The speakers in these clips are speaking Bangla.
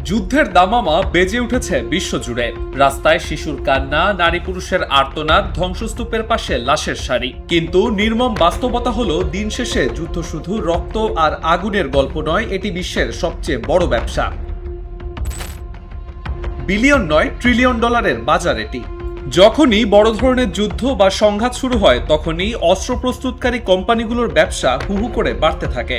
যুদ্ধের দামামা বেজে উঠেছে বিশ্বজুড়ে। রাস্তায় শিশুর কান্না, নারী পুরুষের আর্তনাদ, ধ্বংসস্তূপের পাশে লাশের সারি। কিন্তু নির্মম বাস্তবতা হলো, দিন শেষে যুদ্ধ শুধু রক্ত আর আগুনের গল্প নয়, এটি বিশ্বের সবচেয়ে বড় ব্যবসা। বিলিয়ন নয়, ট্রিলিয়ন ডলারের বাজার এটি। যখনই বড় ধরনের যুদ্ধ বা সংঘাত শুরু হয়, তখনই অস্ত্র প্রস্তুতকারী কোম্পানিগুলোর ব্যবসা হুহু করে বাড়তে থাকে।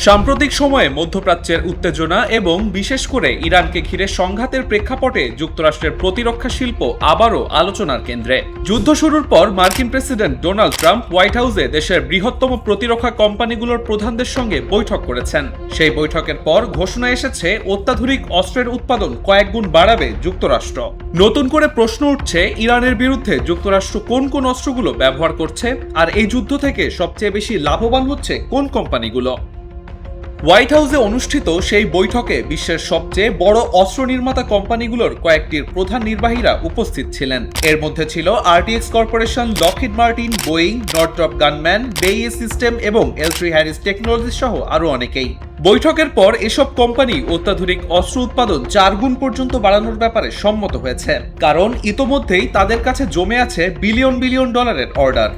সাম্প্রতিক সময়ে মধ্যপ্রাচ্যের উত্তেজনা এবং বিশেষ করে ইরানকে ঘিরে সংঘাতের প্রেক্ষাপটে যুক্তরাষ্ট্রের প্রতিরক্ষা শিল্প আবারও আলোচনার কেন্দ্রে। যুদ্ধ শুরুর পর মার্কিন প্রেসিডেন্ট ডোনাল্ড ট্রাম্প হোয়াইট হাউসে দেশের বৃহত্তম প্রতিরক্ষা কোম্পানিগুলোর প্রধানদের সঙ্গে বৈঠক করেছেন। সেই বৈঠকের পর ঘোষণা এসেছে, অত্যাধুনিক অস্ত্রের উৎপাদন কয়েক গুণ বাড়াবে যুক্তরাষ্ট্র। নতুন করে প্রশ্ন উঠছে, ইরানের বিরুদ্ধে যুক্তরাষ্ট্র কোন কোন অস্ত্রগুলো ব্যবহার করছে, আর এই যুদ্ধ থেকে সবচেয়ে বেশি লাভবান হচ্ছে কোন কোম্পানিগুলো। হোয়াইট হাউসে অনুষ্ঠিত সেই বৈঠকে বিশ্বের সবচেয়ে বড় অস্ত্র নির্মাতা কোম্পানিগুলোর কয়েকটির প্রধান নির্বাহীরা উপস্থিত ছিলেন। এর মধ্যে ছিল RTX Corporation, Lockheed Martin, Boeing, Northrop Grumman, BAE Systems এবং L3 Harris টেকনোলজিস সহ আরও অনেকেই। বৈঠকের পর এসব কোম্পানি অত্যাধুনিক অস্ত্র উৎপাদন 4 গুণ পর্যন্ত বাড়ানোর ব্যাপারে সম্মত হয়েছে, কারণ ইতোমধ্যেই তাদের কাছে জমে আছে বিলিয়ন বিলিয়ন ডলারের অর্ডার।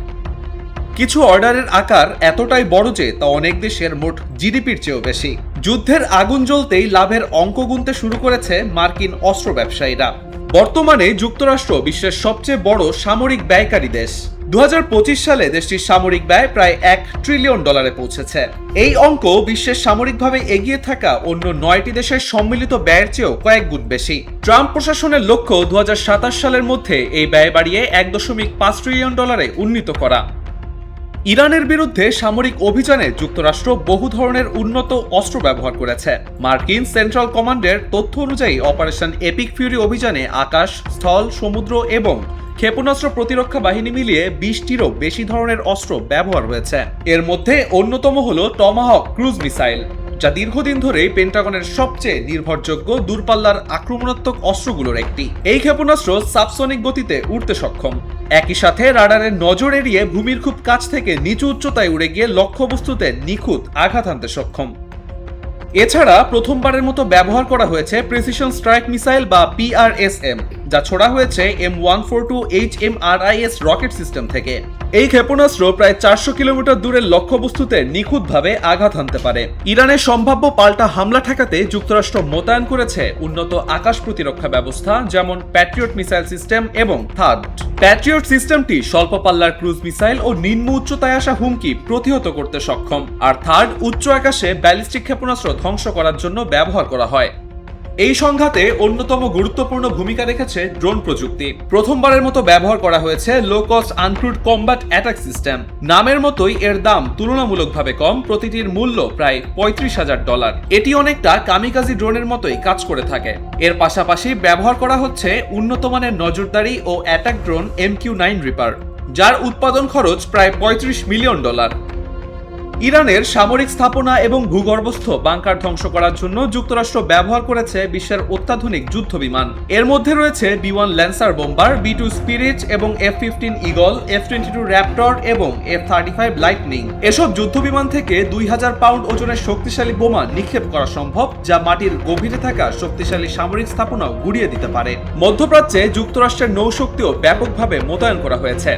কিছু অর্ডারের আকার এতটাই বড় যে তা অনেক দেশের মোট জিডিপির চেয়েও বেশি। যুদ্ধের আগুন জ্বলতেই লাভের অঙ্ক গুনতে শুরু করেছে মার্কিন অস্ত্র ব্যবসায়ীরা। বর্তমানে যুক্তরাষ্ট্র বিশ্বের সবচেয়ে বড় সামরিক ব্যয়কারী দেশ। 2025 সালে দেশটির সামরিক ব্যয় প্রায় $1 ট্রিলিয়ন পৌঁছেছে। এই অঙ্ক বিশ্বের সামরিকভাবে এগিয়ে থাকা অন্য 9টি দেশের সম্মিলিত ব্যয়ের চেয়েও কয়েক গুণ বেশি। ট্রাম্প প্রশাসনের লক্ষ্য 2027 সালের মধ্যে এই ব্যয় বাড়িয়ে $1.5 ট্রিলিয়ন উন্নীত করা। ইরানের বিরুদ্ধে সামরিক অভিযানে যুক্তরাষ্ট্র বহু ধরনের উন্নত অস্ত্র ব্যবহার করেছে। মার্কিন সেন্ট্রাল কমান্ডের তথ্য অনুযায়ী অপারেশন এপিক ফিউরি অভিযানে আকাশ, স্থল, সমুদ্র এবং ক্ষেপণাস্ত্র প্রতিরক্ষা বাহিনী মিলিয়ে 20টিরও বেশি ধরনের অস্ত্র ব্যবহার হয়েছে। এর মধ্যে অন্যতম হল টমাহক ক্রুজ মিসাইল, যা দীর্ঘদিন ধরেই পেন্টাগনের সবচেয়ে নির্ভরযোগ্য দূরপাল্লার আক্রমণাত্মক অস্ত্রগুলোর একটি। এই ক্ষেপণাস্ত্র সাবসনিক গতিতে উড়তে সক্ষম। একই সাথে রাডারের নজর এড়িয়ে ভূমির খুব কাছ থেকে নিচু উচ্চতায় উড়ে গিয়ে লক্ষ্যবস্তুতে নিখুঁত আঘাত হানতে সক্ষম। এছাড়া প্রথমবারের মতো ব্যবহার করা হয়েছে প্রিসিশন স্ট্রাইক মিসাইল বা PRSM, যা ছোড়া হয়েছে M142 HMRIS রকেট সিস্টেম থেকে। এই ক্ষেপণাস্ত্র প্রায় 400 কিলোমিটার দূরের লক্ষ্যবস্তুতে নিখুঁতভাবে আঘাত হানতে পারে। ইরানের সম্ভাব্য পাল্টা হামলা ঠেকাতে যুক্তরাষ্ট্র মোতায়েন করেছে উন্নত আকাশ প্রতিরক্ষা ব্যবস্থা, যেমন প্যাট্রিয়ট মিসাইল সিস্টেম এবং থার্ড। প্যাট্রিয়ট সিস্টেমটি স্বল্প পাল্লার ক্রুজ মিসাইল ও নিম্ন উচ্চতায় আসা হুমকি প্রতিহত করতে সক্ষম, আর থার্ড উচ্চ আকাশে ব্যালিস্টিক ক্ষেপণাস্ত্র ধ্বংস করার জন্য ব্যবহার করা হয়। এই সংঘাতে অন্যতম গুরুত্বপূর্ণ ভূমিকা রেখেছে ড্রোন প্রযুক্তি। প্রথমবারের মতো ব্যবহার করা হয়েছে low cost uncrewed combat attack system. নামের মতোই এর দাম তুলনামূলকভাবে কম, প্রতিটির মূল্য প্রায় $35,000। এটি অনেকটা কামিকাজি ড্রোনের মতোই কাজ করে থাকে। এর পাশাপাশি ব্যবহার করা হচ্ছে উন্নত মানের নজরদারি ও অ্যাটাক ড্রোন MQ-9 রিপার, যার উৎপাদন খরচ প্রায় $35 মিলিয়ন। ইরানের সামরিক স্থাপনা এবং ভূগর্ভস্থ বাংকার ধ্বংস করার জন্য যুক্তরাষ্ট্র ব্যবহার করেছে বিশ্বের অত্যাধুনিক যুদ্ধ বিমান। এর মধ্যে রয়েছে B-1 Lancer bomber, B-2 spirit এবং F-15 ঈগল, F-22 র্যাপটর এবং F-35 লাইটনিং। এসব যুদ্ধ বিমান থেকে 2000 পাউন্ড ওজনের শক্তিশালী বোমা নিক্ষেপ করা সম্ভব, যা মাটির গভীরে থাকা শক্তিশালী সামরিক স্থাপনাও গুড়িয়ে দিতে পারে। মধ্যপ্রাচ্যে যুক্তরাষ্ট্রের নৌশক্তিও ব্যাপকভাবে মোতায়েন করা হয়েছে।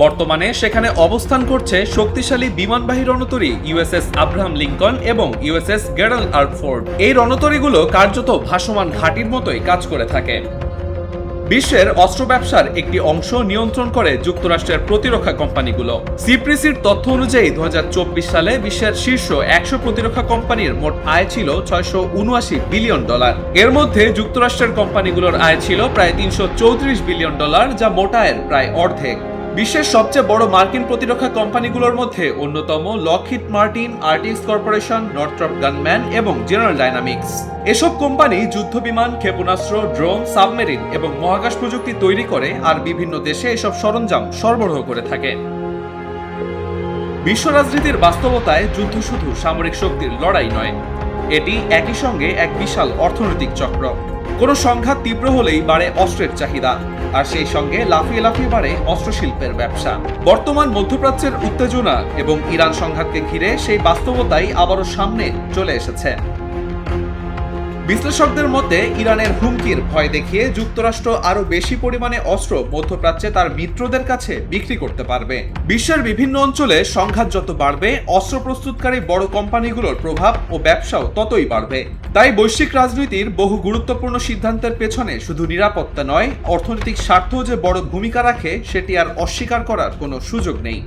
বর্তমানে সেখানে অবস্থান করছে শক্তিশালী বিমানবাহী রণতরী USS আব্রাহাম লিঙ্কন এবং USS গেরাল্ড আর ফোর্ড। এই রণতরীগুলো কার্যত ভাসমান ঘাঁটির মতোই কাজ করে থাকে। বিশ্বের অস্ত্র ব্যবসার একটি অংশ নিয়ন্ত্রণ করে যুক্তরাষ্ট্রের প্রতিরক্ষা কোম্পানিগুলো। সিপ্রিসির তথ্য অনুযায়ী 2024 সালে বিশ্বের শীর্ষ 100 প্রতিরক্ষা কোম্পানির মোট আয় ছিল $679 বিলিয়ন। এর মধ্যে যুক্তরাষ্ট্রের কোম্পানিগুলোর আয় ছিল প্রায় $334 বিলিয়ন, যা মোট আয়ের প্রায় অর্ধেক। বিশ্বের সবচেয়ে বড় মার্কিন প্রতিরক্ষা কোম্পানিগুলোর মধ্যে অন্যতম Lockheed Martin, RTX corporation, Northrop gunman এবং জেনারেল ডাইনামিক্স। এসব কোম্পানি যুদ্ধবিমান, ক্ষেপণাস্ত্র, ড্রোন, সাবমেরিন এবং মহাকাশ প্রযুক্তি তৈরি করে আর বিভিন্ন দেশে এসব সরঞ্জাম সরবরাহ করে থাকে। বিশ্ব রাজনীতির বাস্তবতায় যুদ্ধ শুধু সামরিক শক্তির লড়াই নয়, এটি একই সঙ্গে এক বিশাল অর্থনৈতিক চক্র। কোনো সংঘাত তীব্র হলেই বাড়ে অস্ত্রের চাহিদা, আর সেই সঙ্গে লাফিয়ে লাফিয়ে বাড়ে অস্ত্রশিল্পের ব্যবসা। বর্তমান মধ্যপ্রাচ্যের উত্তেজনা এবং ইরান সংঘাতকে ঘিরে সেই বাস্তবতাই আবারও সামনে চলে এসেছে। বিশ্লেষকদের মতে ইরানের হুমকির ভয় দেখিয়ে যুক্তরাষ্ট্র আরও বেশি পরিমাণে অস্ত্র মধ্যপ্রাচ্যে তার মিত্রদের কাছে বিক্রি করতে পারবে। বিশ্বের বিভিন্ন অঞ্চলে সংঘাত যত বাড়বে, অস্ত্র প্রস্তুতকারী বড় কোম্পানিগুলোর প্রভাব ও ব্যবসাও ততই বাড়বে। তাই বৈশ্বিক রাজনীতির বহু গুরুত্বপূর্ণ সিদ্ধান্তের পেছনে শুধু নিরাপত্তা নয়, অর্থনৈতিক স্বার্থও যে বড় ভূমিকা রাখে সেটি আর অস্বীকার করার কোনো সুযোগ নেই।